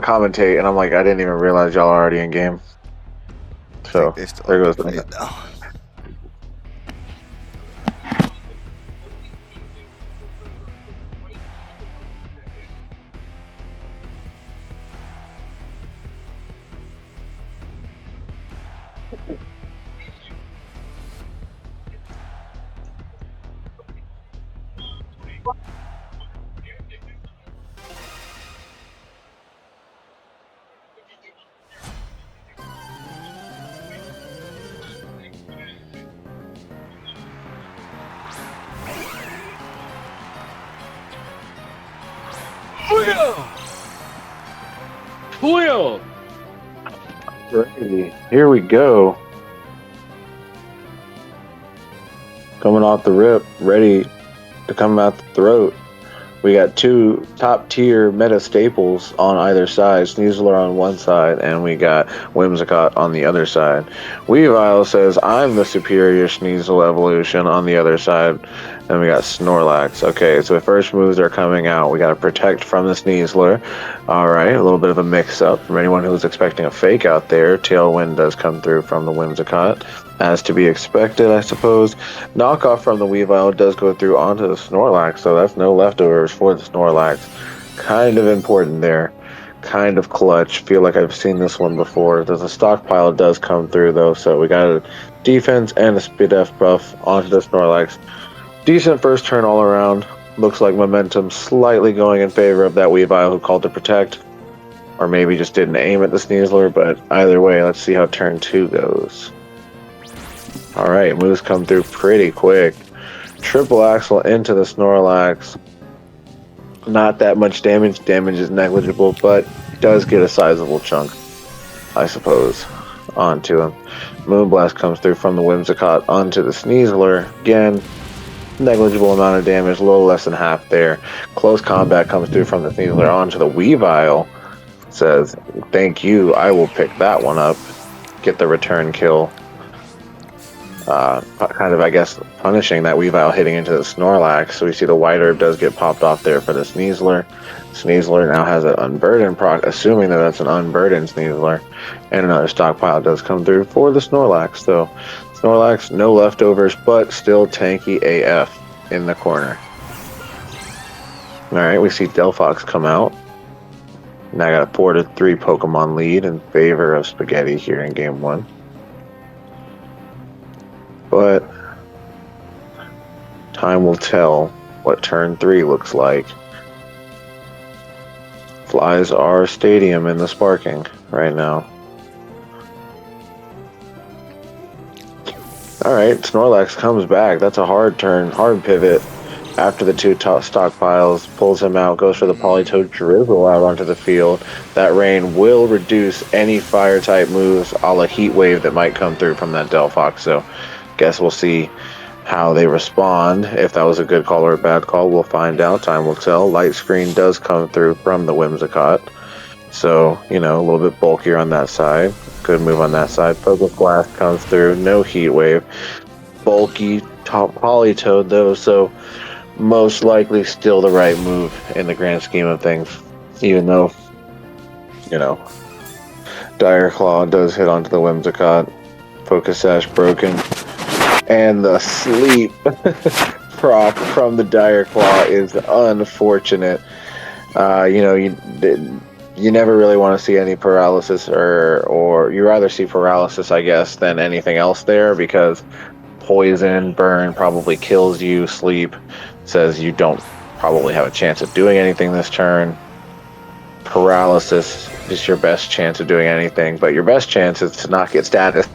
commentate, and I'm like, I didn't even realize y'all are already in game. I So think they still there have goes to play the it now. Wheel! Alrighty, here we go. Coming off the rip, ready to come out the throat. We got two top tier meta staples on either side. Sneasler on one side, and we got Whimsicott on the other side. Weavile says, I'm the superior Sneasel evolution on the other side. And we got Snorlax. Okay, so the first moves are coming out. We got to protect from the Sneasler. Alright, a little bit of a mix up from anyone who was expecting a fake out there. Tailwind does come through from the Whimsicott, as to be expected, I suppose. Knockoff from the Weavile does go through onto the Snorlax, so that's no leftovers for the Snorlax. Kind of important there. Kind of clutch. Feel like I've seen this one before. There's a stockpile does come through though, so we got a defense and a speed def buff onto the Snorlax. Decent first turn all around. Looks like momentum slightly going in favor of that Weavile who called to protect. Or maybe just didn't aim at the Sneasler, but either way, let's see how turn 2 goes. Alright, moves come through pretty quick. Triple Axle into the Snorlax. Not that much damage. Damage is negligible, but does get a sizable chunk, I suppose, onto him. Moonblast comes through from the Whimsicott onto the Sneasler. Again, negligible amount of damage, a little less than half there. Close combat comes through from the Sneasler onto the Weavile. Says, thank you, I will pick that one up. Get the return kill. Kind of, I guess, punishing that Weavile hitting into the Snorlax. So we see the White Herb does get popped off there for the Sneasler. Sneasler now has an Unburden proc, assuming that that's an Unburdened Sneasler. And another stockpile does come through for the Snorlax. So Snorlax, no leftovers, but still tanky AF in the corner. Alright, we see Delphox come out. Now I got a 4-3 Pokemon lead in favor of Spagheddie here in Game 1. But time will tell what turn 3 looks like. Flies our stadium in the sparking right now. Alright, Snorlax comes back. That's a hard turn, hard pivot. After the two stockpiles, pulls him out, goes for the Politoed Drizzle out onto the field. That rain will reduce any fire-type moves a la Heat Wave that might come through from that Delphox. So, guess we'll see how they respond. If that was a good call or a bad call, we'll find out. Time will tell. Light Screen does come through from the Whimsicott. So, you know, a little bit bulkier on that side. Good move on that side. Focus Blast comes through. No Heat Wave. Bulky top Politoed, though, so most likely still the right move in the grand scheme of things, even though, you know, Dire Claw does hit onto the Whimsicott. Focus Sash broken, and the sleep prop from the Dire Claw is unfortunate. You know, you never really want to see any paralysis, or you rather see paralysis, I guess, than anything else there, because poison, burn probably kills you. Sleep says you don't probably have a chance of doing anything this turn. Paralysis is your best chance of doing anything, but your best chance is to not get status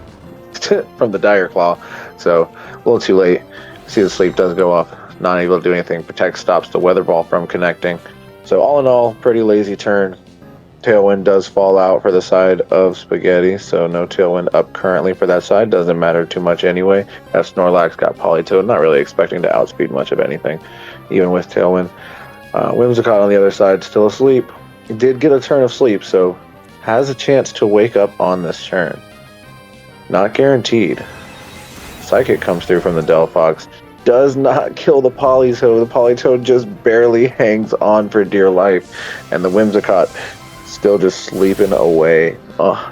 from the Dire Claw. So a little too late. See, the sleep does go off, not able to do anything. Protect stops the Weather Ball from connecting. So all in all, pretty lazy turn. Tailwind does fall out for the side of Spagheddie, so no Tailwind up currently for that side. Doesn't matter too much anyway. That Snorlax got Politoed, not really expecting to outspeed much of anything, even with Tailwind. Whimsicott on the other side, still asleep. He did get a turn of sleep, so has a chance to wake up on this turn. Not guaranteed. Psychic comes through from the Delphox. Does not kill the Politoed. The Politoed just barely hangs on for dear life. And the Whimsicott still just sleeping away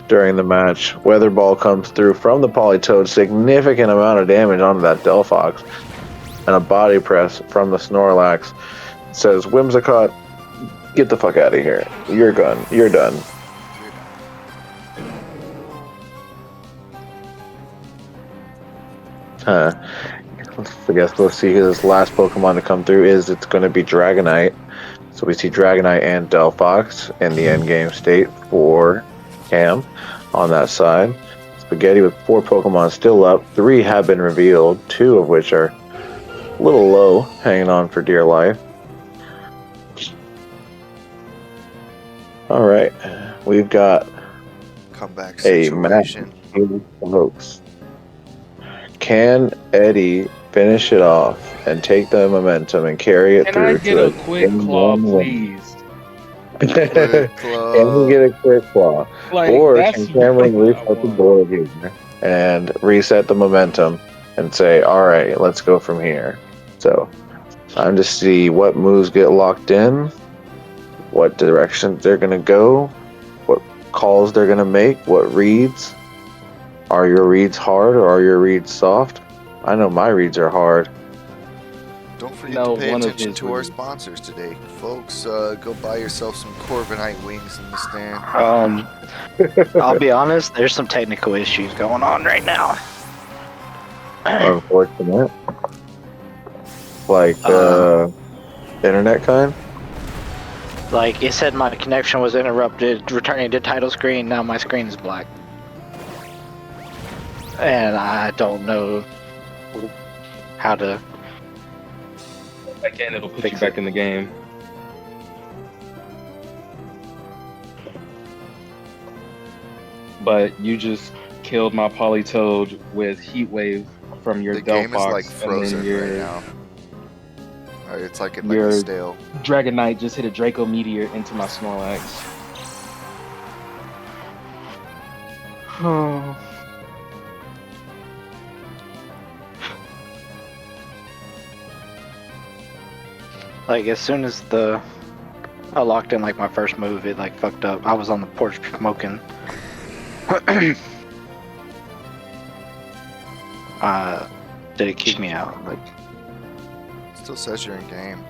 during the match. Weather Ball comes through from the Politoed, significant amount of damage onto that Delphox, and a body press from the Snorlax. Says, Whimsicott, get the fuck out of here. You're gone. You're done. I guess we'll see his last Pokemon to come through it's going to be Dragonite. So we see Dragonite and Delphox in the endgame state for Cam on that side. Spagheddie with 4 Pokemon still up. 3 have been revealed, 2 of which are a little low, hanging on for dear life. Alright, we've got comeback a situation. Hoax. Can Eddie finish it off and take the momentum and carry it through? Can I get a quick claw, please? Quick claw. Can he get a quick claw? Like, Or that's can Cameron what I reset the want. board here and reset the momentum and say, all right, let's go from here. So, time to see what moves get locked in, what direction they're going to go, what calls they're going to make, what reads. Are your reads hard or are your reads soft? I know my reads are hard. Don't forget to pay attention to our sponsors today, folks. Go buy yourself some Corviknight wings in the stand. I'll be honest, there's some technical issues going on right now. Unfortunate. Like internet kind? Like, it said my connection was interrupted, returning to title screen, now my screen is black. And I don't know how to... Again, it'll put you back in the game. But you just killed my Politoed with Heat Wave from your Delphox. The game is like frozen right now. It's like stale. Dragonite just hit a Draco Meteor into my Snorlax. Oh. Like, as soon as I locked in, like, my first move, it, like, fucked up. I was on the porch smoking. Did it kick me out? Like, still says you're in game.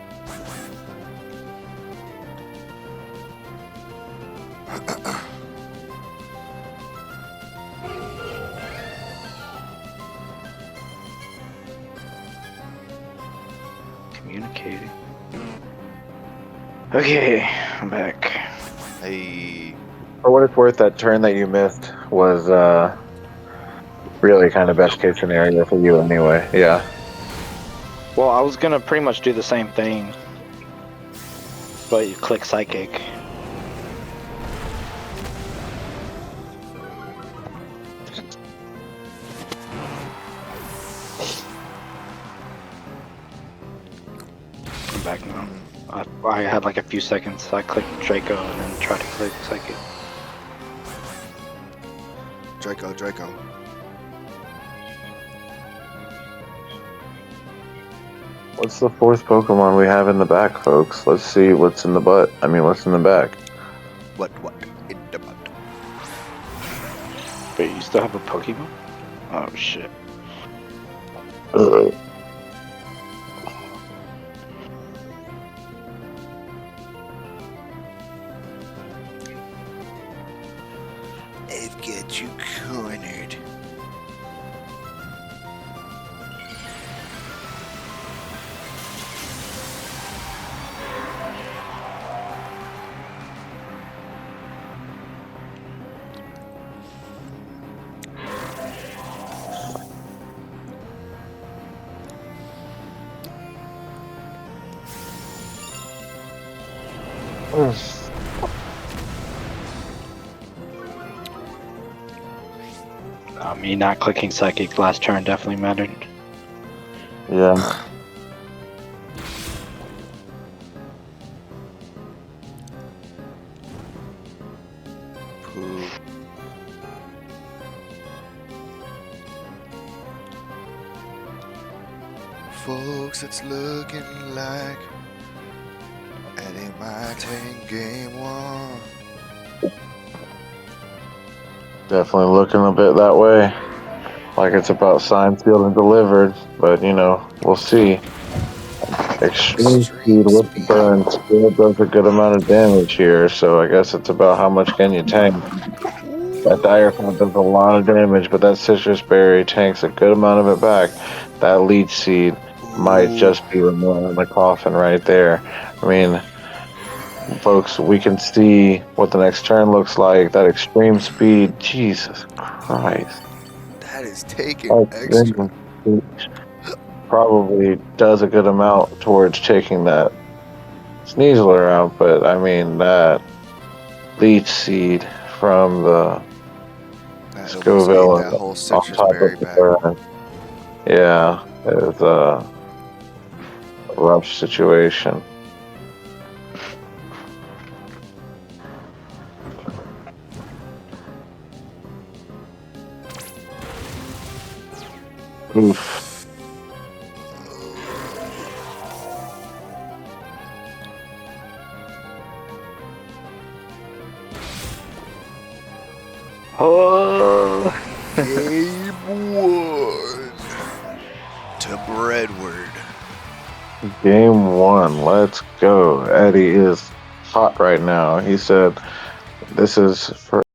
Communicating. Okay, I'm back. Hey. For what it's worth, that turn that you missed was really kind of best case scenario for you anyway. Yeah. Well, I was gonna pretty much do the same thing, but you click Psychic. I'm back now. I had like a few seconds, so I clicked Draco and then tried to click Psychic. Draco. What's the 4th Pokemon we have in the back, folks? Let's see what's in the butt. I mean, what's in the back? What in the butt? Wait, you still have a Pokemon? Oh shit. I've got you cornered. Me not clicking Psychic last turn definitely mattered. Yeah. Poo. Folks, it's looking like Eddie might take game 1. Definitely looking a bit that way. Like it's about signed, sealed, and delivered. But, you know, we'll see. Extreme speed with the burn still does a good amount of damage here, so I guess it's about how much can you tank. That dire Font does a lot of damage, but that citrus berry tanks a good amount of it back. That leech seed might just be the nail in the coffin right there. I mean, folks, we can see what the next turn looks like. That extreme speed, Jesus Christ. That is taking extra. Probably does a good amount towards taking that Sneasler out, but I mean, that leech seed from the Scoville that whole on citrus top berry of the back. burn. Yeah, it was a rough situation. Oof. Oh. Game 1 to Breadward. Game 1, let's go. Eddie is hot right now. He said, "This is for